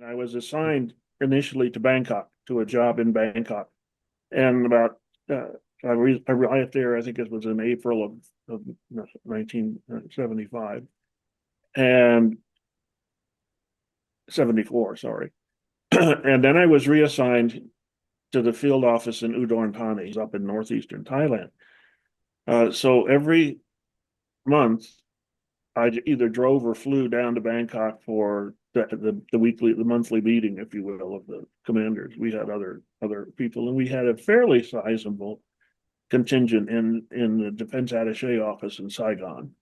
I was assigned initially to Bangkok, to a job in Bangkok. And about, uh, I arrived there, I think it was in April of 1975 and 74, sorry. And then I was reassigned to the field office in Udon Thani, up in northeastern Thailand. So every month, I either drove or flew down to Bangkok for the monthly meeting, if you will, of the commanders. We had other people, and we had a fairly sizable contingent in the defense attaché office in Saigon.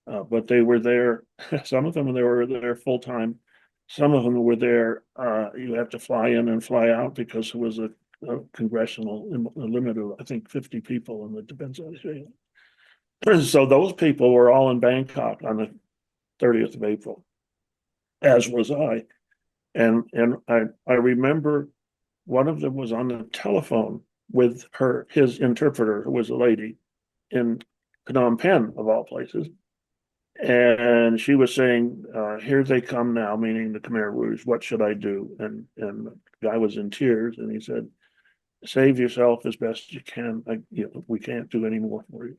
But they were there. Some of them they were there full time. Some of them were there. You have to fly in and fly out because it was a congressional limit of I think 50 people in the defense attaché. So those people were all in Bangkok on the 30th of April, as was I. And I remember one of them was on the telephone with his interpreter, who was a lady in Phnom Penh, of all places. And she was saying, here they come now, meaning the Khmer Rouge, what should I do? And the guy was in tears and he said, save yourself as best you can. We can't do any more for you.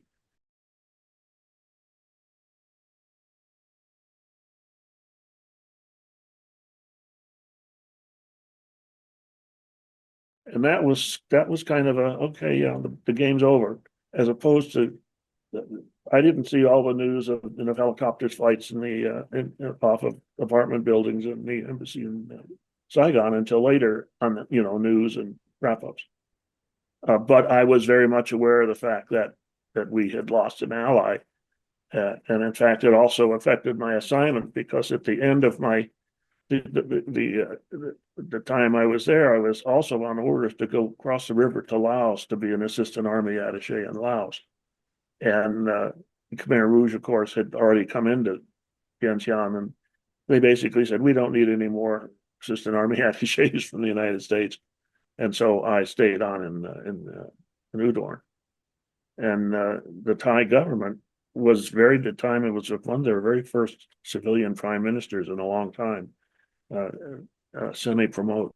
And that was kind of okay, yeah, the game's over, as opposed to I didn't see all the news of helicopters flights off of apartment buildings in the embassy in Saigon until later on the news and wrap ups. But I was very much aware of the fact that we had lost an ally, and in fact, it also affected my assignment because at the end of the time I was there, I was also on orders to go across the river to Laos to be an assistant army attaché in Laos. And Khmer Rouge, of course, had already come into Vientiane, and they basically said, we don't need any more assistant army attachés from the United States. And so I stayed on in Udorn. And the Thai government was the time it was one of their very first civilian prime ministers in a long time, uh, semi-promote.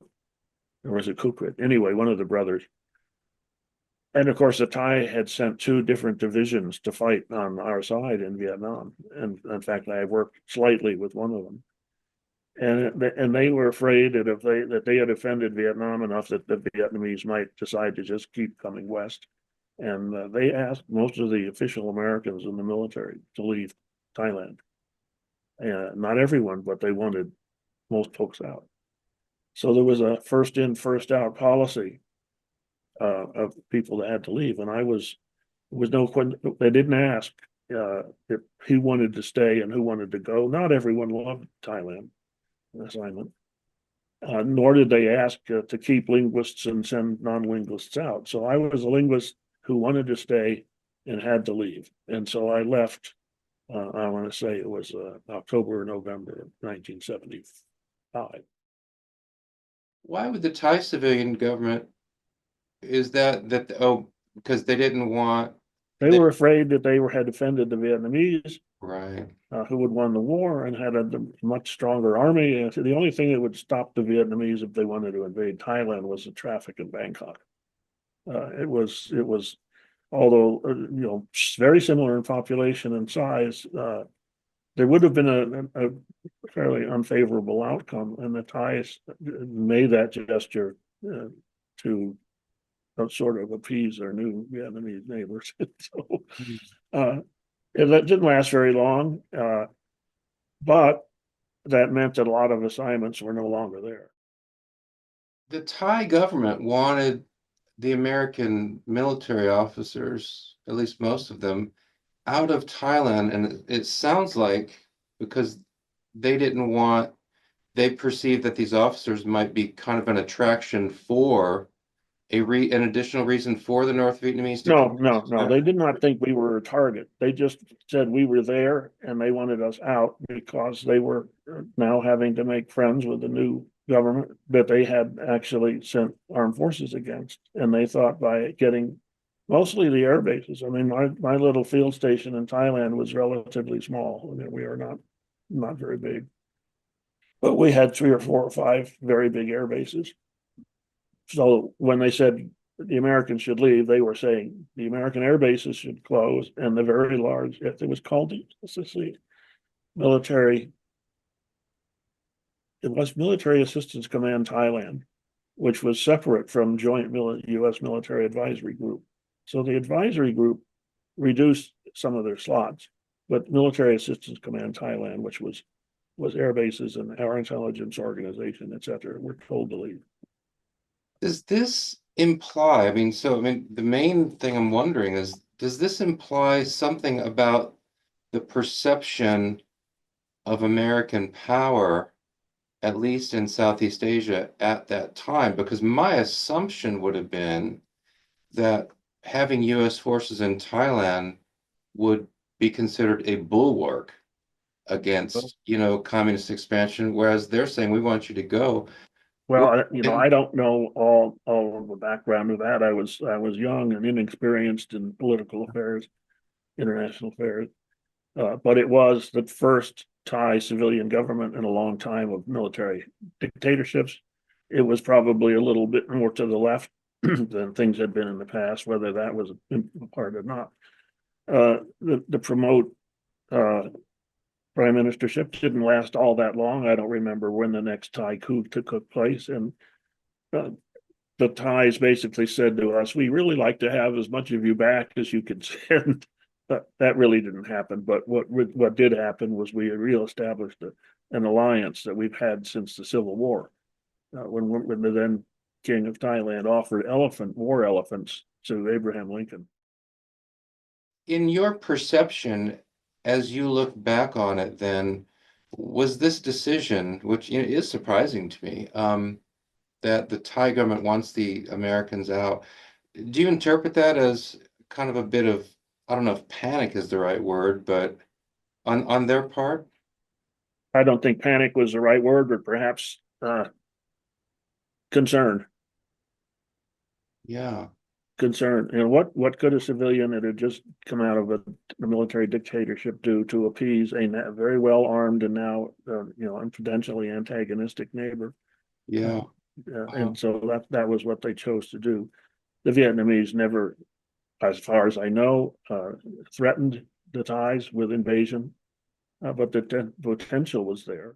Or was it Kukrit? Anyway, one of the brothers. And of course, the Thai had sent two different divisions to fight on our side in Vietnam. And in fact, I worked slightly with one of them. And they were afraid that they had offended Vietnam enough that the Vietnamese might decide to just keep coming west. And they asked most of the official Americans in the military to leave Thailand. Not everyone, but they wanted most folks out. So there was a first in, first out policy of people that had to leave, and they didn't ask if he wanted to stay and who wanted to go. Not everyone loved Thailand assignment, nor did they ask to keep linguists and send non-linguists out. So I was a linguist who wanted to stay and had to leave, and so I left. I want to say it was October or November of 1975. Why would the Thai civilian government because they didn't want They they were afraid that had offended the Vietnamese, right. who had won the war and had a much stronger army. And the only thing that would stop the Vietnamese if they wanted to invade Thailand was the traffic in Bangkok. It was, although very similar in population and size, there would have been a fairly unfavorable outcome, and the Thais made that gesture to sort of appease their new Vietnamese neighbors. So uh, it didn't last very long, but that meant that a lot of assignments were no longer there. The Thai government wanted the American military officers, at least most of them, out of Thailand, and it sounds like because they didn't want, they perceived that these officers might be kind of an attraction for an additional reason for the North Vietnamese to No, come. no, no. They did not think we were a target. They just said we were there and they wanted us out because they were now having to make friends with the new government that they had actually sent armed forces against. And they thought by getting mostly the air bases. I mean, my little field station in Thailand was relatively small. I mean, we are not very big. but we had 3 or 4 or 5 very big air bases. So when they said the Americans should leave, they were saying the American air bases should close, and the very large, it was called the military, it was Military Assistance Command Thailand, which was separate from Joint U.S. Military Advisory Group. So the advisory group reduced some of their slots, but Military Assistance Command Thailand, which was air bases and our intelligence organization, et cetera, were told to leave. Does this imply, I mean, the main thing I'm wondering is, does this imply something about the perception of American power, at least in Southeast Asia at that time? Because my assumption would have been that having US forces in Thailand would be considered a bulwark against, communist expansion, whereas they're saying we want you to go. Well, And I don't know all of the background of that. I was young and inexperienced in political affairs, international affairs, but it was the first Thai civilian government in a long time of military dictatorships. It was probably a little bit more to the left than things had been in the past, whether that was a part or not. The promote prime ministership didn't last all that long. I don't remember when the next Thai coup took place, and uh, the Thais basically said to us, "We really like to have as much of you back as you can send." That really didn't happen. But what did happen was we reestablished an alliance that we've had since the Civil War. When the then King of Thailand offered war elephants to Abraham Lincoln. in your perception, as you look back on it, then was this decision, which is surprising to me, that the Thai government wants the Americans out, do you interpret that as kind of a bit of, I don't know if panic is the right word, but on their part? I don't think panic was the right word, but perhaps concern. Yeah, Concern. And what could a civilian that had just come out of a military dictatorship do to appease a very well armed and now potentially antagonistic neighbor? yeah. Uh, and Wow. so that was what they chose to do. The Vietnamese never, as far as I know, threatened the Thais with invasion, but the potential was there.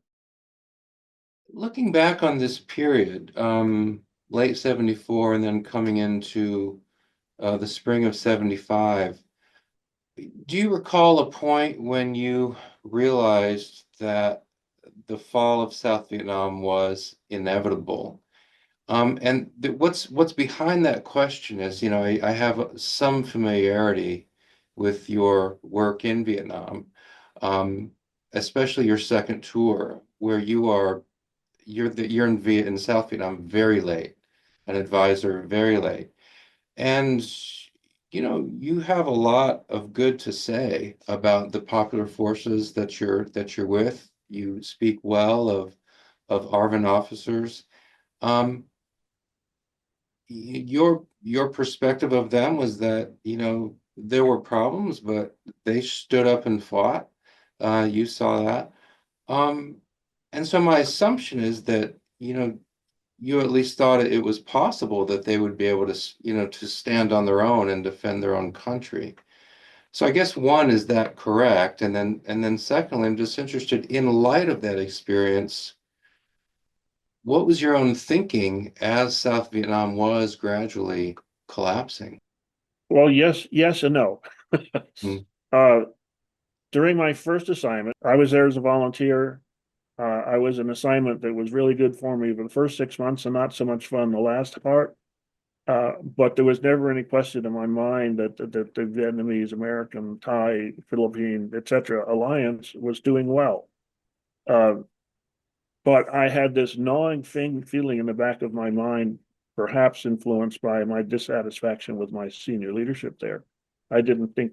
Looking back on this period, late 74 and then coming into the spring of 75, do you recall a point when you realized that the fall of South Vietnam was inevitable? And what's behind that question is, I have some familiarity with your work in Vietnam, um, especially your second tour, where you're in South Vietnam very late, an advisor very late. And you have a lot of good to say about the popular forces that you're with. You speak well of ARVN officers. Um, your perspective of them was that, there were problems, but they stood up and fought. You saw that. Um, and so my assumption is that, you at least thought it was possible that they would be able to, to stand on their own and defend their own country. So I guess one, is that correct? And then secondly, I'm just interested in light of that experience, what was your own thinking as South Vietnam was gradually collapsing? Well, yes and no. Mm, uh, During my first assignment, I was there as a volunteer. I was an assignment that was really good for me for the first 6 months and not so much fun the last part. But there was never any question in my mind that the Vietnamese, American, Thai, Philippine, etc. alliance was doing well. Uh, but I had this gnawing feeling in the back of my mind, perhaps influenced by my dissatisfaction with my senior leadership there. I didn't think,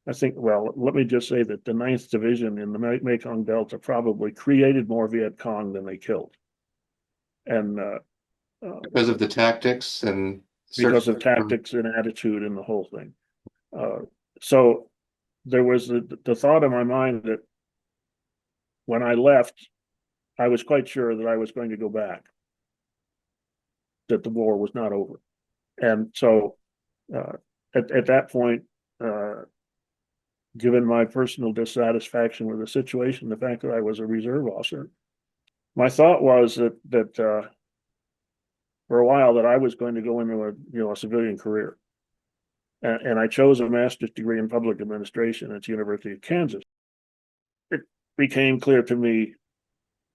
I think, well, let me just say that the Ninth Division in the Mekong Delta probably created more Viet Cong than they killed. And uh, because of the tactics and because search of for, tactics and attitude and the whole thing. Uh, so there was the thought in my mind that when I left, I was quite sure that I was going to go back, that the war was not over. And so uh, at that point, uh, given my personal dissatisfaction with the situation, the fact that I was a reserve officer, my thought was that for a while that I was going to go into a civilian career, and I chose a master's degree in public administration at the University of Kansas. It became clear to me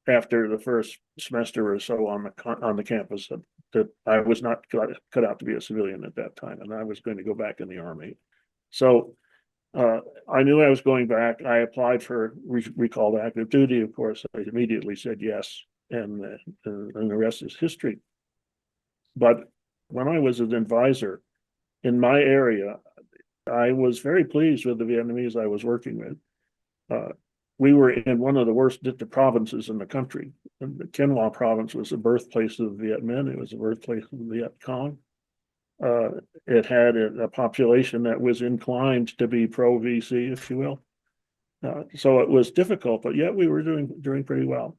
after the first semester or so on the campus that I was not cut out to be a civilian at that time, and I was going to go back in the Army. So I knew I was going back. I applied for recall to active duty. Of course, I immediately said yes, and the rest is history. But when I was an advisor in my area, I was very pleased with the Vietnamese I was working with. We were in one of the worst provinces in the country. And the Quien Hoa province was the birthplace of the Viet Minh. It was the birthplace of the Viet Cong. It had a population that was inclined to be pro VC, if you will. So it was difficult, but yet we were doing pretty well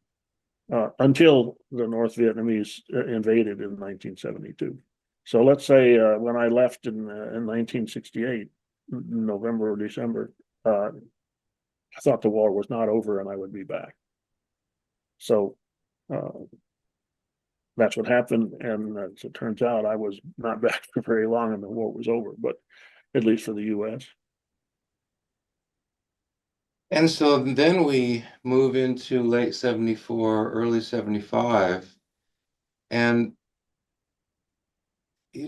until the North Vietnamese invaded in 1972. So let's say when I left in 1968, November or December, I thought the war was not over and I would be back. So that's what happened. And as it turns out, I was not back for very long and the war was over, but at least for the US. And so then we move into late 74, early 75. And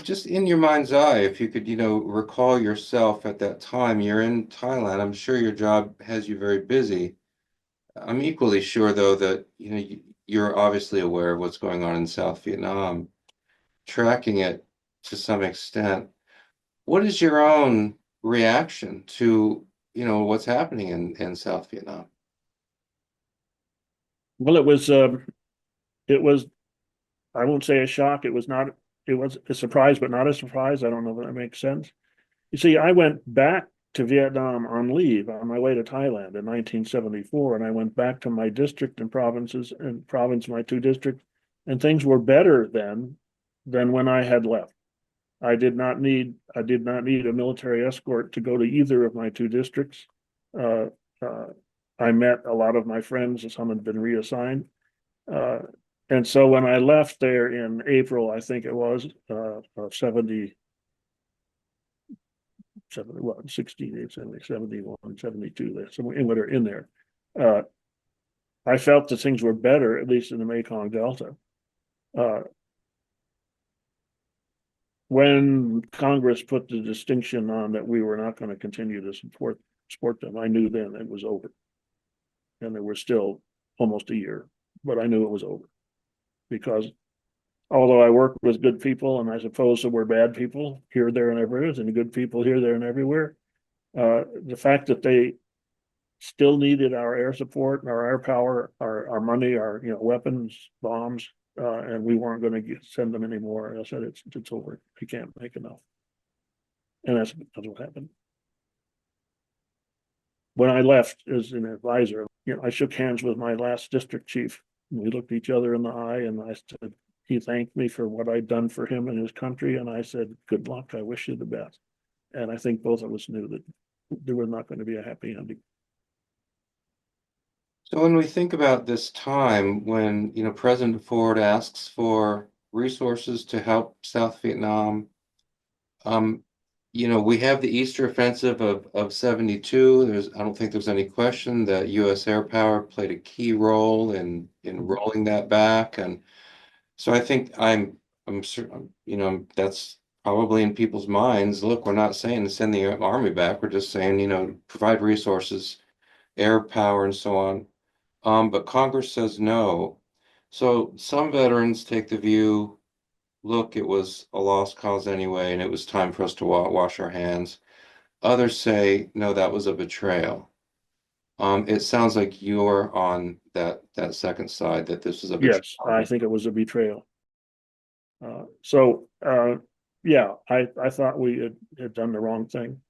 just in your mind's eye, if you could, recall yourself at that time, you're in Thailand. I'm sure your job has you very busy. I'm equally sure, though, that, you're obviously aware of what's going on in South Vietnam, tracking it to some extent. What is your own reaction to, what's happening in South Vietnam? Well, it was, I won't say a shock. It was a surprise, but not a surprise. I don't know if that makes sense. You see, I went back to Vietnam on leave on my way to Thailand in 1974, and I went back to my district and my two districts, and things were better then than when I had left. I did not need a military escort to go to either of my two districts. Uh, uh, I met a lot of my friends, some had been reassigned. Uh, and so when I left there in April, I think it was 70, 68, 70, 71, 72, there, somewhere in there. Uh, I felt that things were better, at least in the Mekong Delta. Uh, when Congress put the distinction on that we were not going to continue to support them, I knew then it was over. And there was still almost a year, but I knew it was over because although I worked with good people, and I suppose there were bad people here, there, and everywhere, and good people here, there, and everywhere, the fact that they still needed our air support, our air power, our money, our weapons, bombs, and we weren't going to send them anymore. I said it's over. We can't make enough, and that's what happened. When I left as an advisor, I shook hands with my last district chief. We looked each other in the eye, and I said, he thanked me for what I'd done for him and his country, and I said, "Good luck. I wish you the best." And I think both of us knew that there was not going to be a happy ending. So when we think about this time when, President Ford asks for resources to help South Vietnam, um, we have the Easter Offensive of 72. I don't think there's any question that U.S. air power played a key role in rolling that back. And so I think I'm certain, that's probably in people's minds. Look, we're not saying to send the army back. We're just saying, provide resources, air power, and so on. But Congress says no. So some veterans take the view, look, it was a lost cause anyway, and it was time for us to wash our hands. Others say, no, that was a betrayal. It sounds like you're on that second side, that this was a betrayal. Yes, I think it was a betrayal. So yeah, I thought we had done the wrong thing.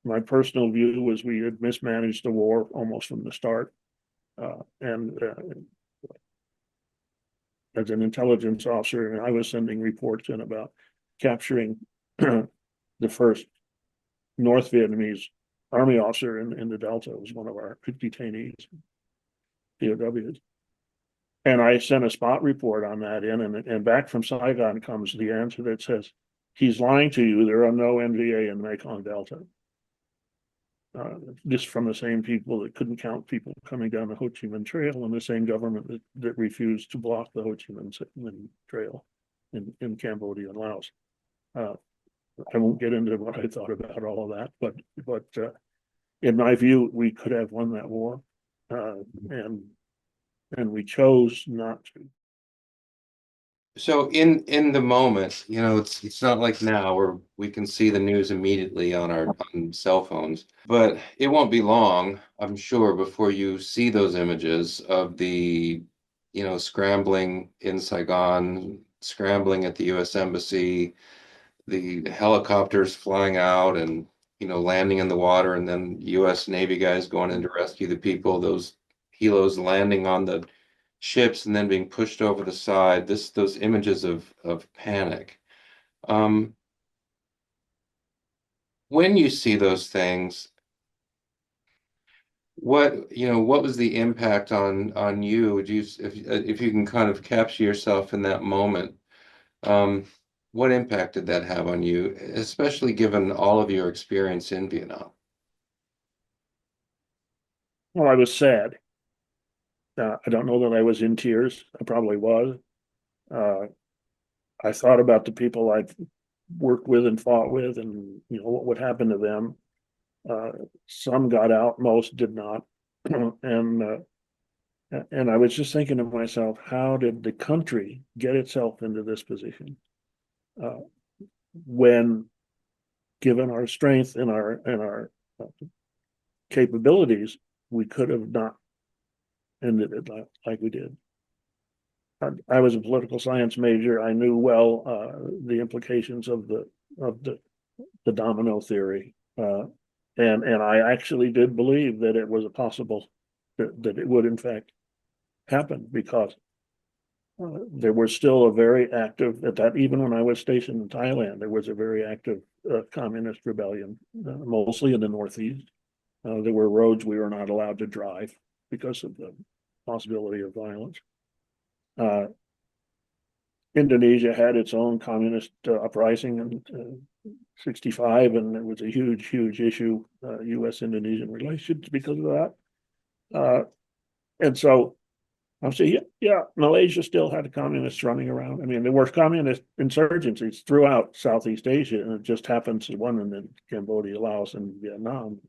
My personal view was we had mismanaged the war almost from the start. And as an intelligence officer, and I was sending reports in about capturing the first North Vietnamese army officer in the Delta. It was one of our detainees, POWs. And I sent a spot report on that in, and back from Saigon comes the answer that says, he's lying to you. There are no NVA in Mekong Delta. Just from the same people that couldn't count people coming down the Ho Chi Minh Trail, and the same government that refused to block the Ho Chi Minh Trail in Cambodia and Laos. I won't get into what I thought about all of that, but in my view, we could have won that war, and we chose not to. So in the moment, it's not like now where we can see the news immediately on our cell phones, but it won't be long, I'm sure, before you see those images of the, scrambling in Saigon, scrambling at the U.S. Embassy, the helicopters flying out and, landing in the water, and then U.S. Navy guys going in to rescue the people, those helos landing on the ships and then being pushed over the side, those images of panic. When you see those things, what was the impact on you? Do you if you can kind of capture yourself in that moment, what impact did that have on you, especially given all of your experience in Vietnam? Well, I was sad. I don't know that I was in tears. I probably was. I thought about the people I'd worked with and fought with, and what would happen to them. Some got out, most did not, and I was just thinking to myself, how did the country get itself into this position? When, given our strength and our capabilities, we could have not ended it like we did. I was a political science major. I knew well the implications of the domino theory, and I actually did believe that it was possible that it would in fact happen, because there was still a very active at that. Even when I was stationed in Thailand, there was a very active communist rebellion, mostly in the Northeast. There were roads we were not allowed to drive because of the possibility of violence. Indonesia had its own communist uprising in '65, and it was a huge issue, U.S.-Indonesian relations because of that. And so I'm saying, yeah, Malaysia still had communists running around. I mean, there were communist insurgencies throughout Southeast Asia, and it just happens to one in Cambodia, Laos, and Vietnam.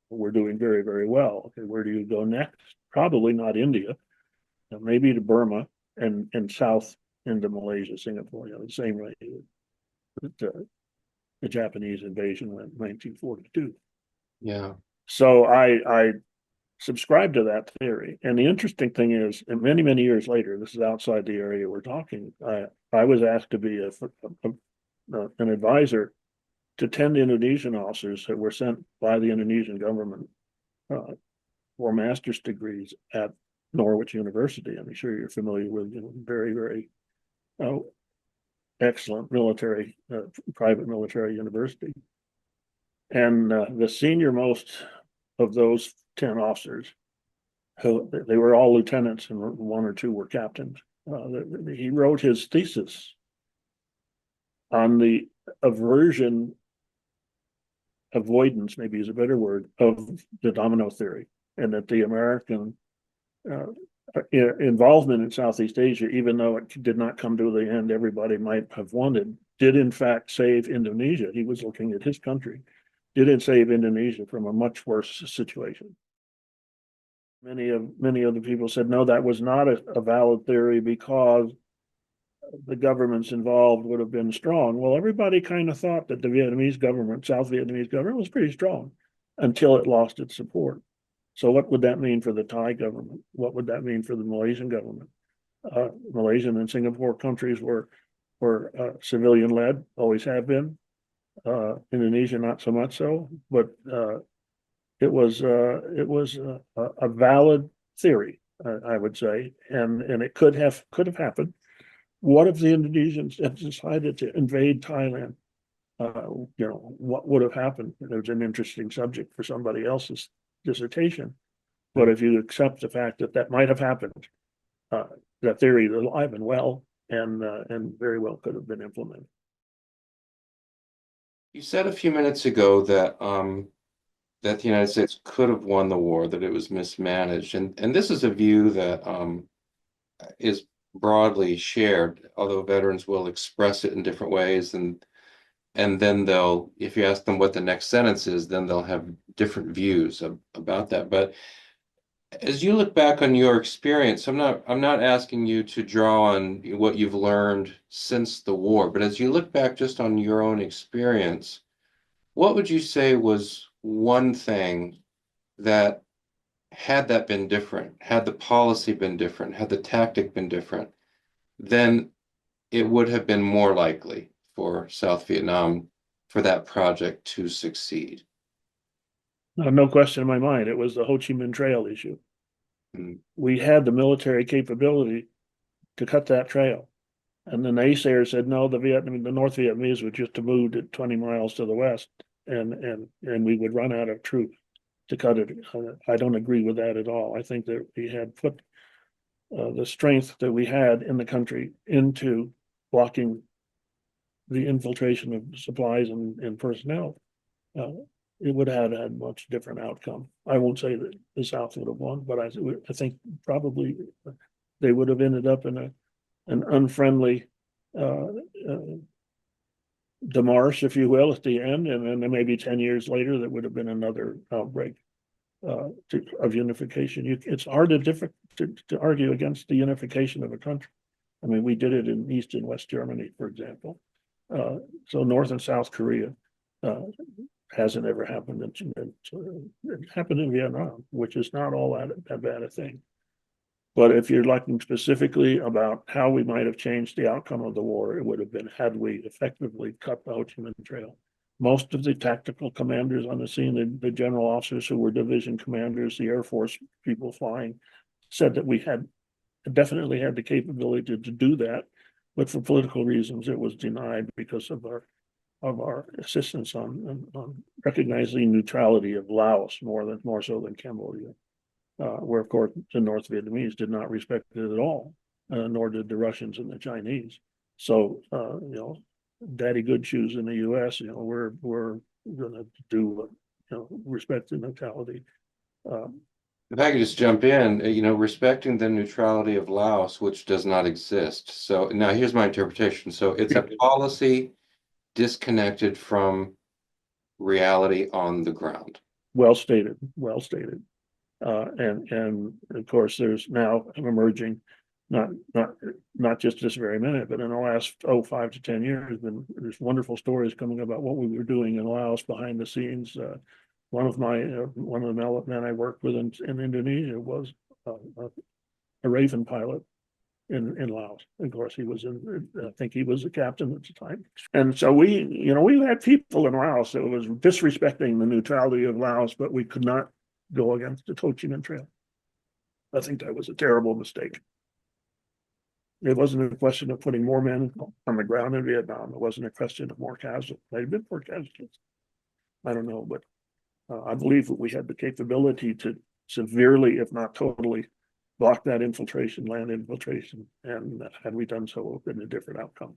We're doing very, very well. Okay, where do you go next? Probably not India, maybe to Burma and south into Malaysia, Singapore, the same way that the Japanese invasion went in 1942. Yeah. So I subscribe to that theory. And the interesting thing is, and many years later, this is outside the area we're talking, I was asked to be an advisor to 10 Indonesian officers that were sent by the Indonesian government for master's degrees at Norwich University. I'm sure you're familiar with very excellent military, private military university. And the senior most of those 10 officers, who they were all lieutenants and one or two were captains, he wrote his thesis on the avoidance, maybe is a better word, of the domino theory, and that the American involvement in Southeast Asia, even though it did not come to the end everybody might have wanted, did in fact save Indonesia. He was looking at his country. Did it save Indonesia from a much worse situation? Many of the people said, no, that was not a valid theory because the governments involved would have been strong. Well, everybody kind of thought that the Vietnamese government, South Vietnamese government, was pretty strong until it lost its support. So what would that mean for the Thai government? What would that mean for the Malaysian government? Malaysian and Singapore countries were civilian led, always have been. Indonesia, not so much so, but it was a valid theory, I would say, and it could have happened. What if the Indonesians had decided to invade Thailand? What would have happened? It was an interesting subject for somebody else's dissertation. But if you accept the fact that that might have happened, that theory is alive and well, and very well could have been implemented. You said a few minutes ago that that the United States could have won the war, that it was mismanaged, and this is a view that is broadly shared, although veterans will express it in different ways, and then they'll, if you ask them what the next sentence is, then they'll have different views about that. But as you look back on your experience, I'm not asking you to draw on what you've learned since the war, but as you look back just on your own experience, what would you say was one thing that, had that been different, had the policy been different, had the tactic been different, then it would have been more likely for South Vietnam for that project to succeed? No question in my mind, it was the Ho Chi Minh Trail issue. Mm. We had the military capability to cut that trail. And the naysayers said, no, the North Vietnamese would just have moved it 20 miles to the west, and we would run out of troops to cut it. I don't agree with that at all. I think that we had put the strength that we had in the country into blocking the infiltration of supplies and personnel. It would have had much different outcome. I won't say that the South would have won, but I think probably they would have ended up in an unfriendly demarche, if you will, at the end, and then maybe 10 years later, there would have been another outbreak of unification. It's hard to argue against the unification of a country. I mean, we did it in East and West Germany, for example. So North and South Korea hasn't ever happened. It happened in Vietnam, which is not all that bad a thing. But if you're looking specifically about how we might have changed the outcome of the war, it would have been had we effectively cut the Ho Chi Minh Trail. Most of the tactical commanders on the scene, the general officers who were division commanders, the Air Force people flying, said that we had definitely had the capability to do that, but for political reasons, it was denied because of our insistence on recognizing neutrality of Laos more so than Cambodia. Where of course the North Vietnamese did not respect it at all, nor did the Russians and the Chinese. So daddy good shoes in the U.S. We're going to do respect the neutrality. If I could just jump in, respecting the neutrality of Laos, which does not exist. So now here's my interpretation. So it's a policy disconnected from reality on the ground. Well stated. Well stated. And of course, there's now emerging, not just this very minute, but in the last 5 to 10 years, there's wonderful stories coming about what we were doing in Laos behind the scenes. One of the men I worked with in Indonesia was a Raven pilot in Laos. Of course, I think he was a captain at the time. And so we had people in Laos that was disrespecting the neutrality of Laos, but we could not go against the Ho Chi Minh Trail. I think that was a terrible mistake. It wasn't a question of putting more men on the ground in Vietnam. It wasn't a question of more casualties. There had been more casualties. I don't know, but I believe that we had the capability to severely, if not totally, block that land infiltration, and had we done so, it would have been a different outcome.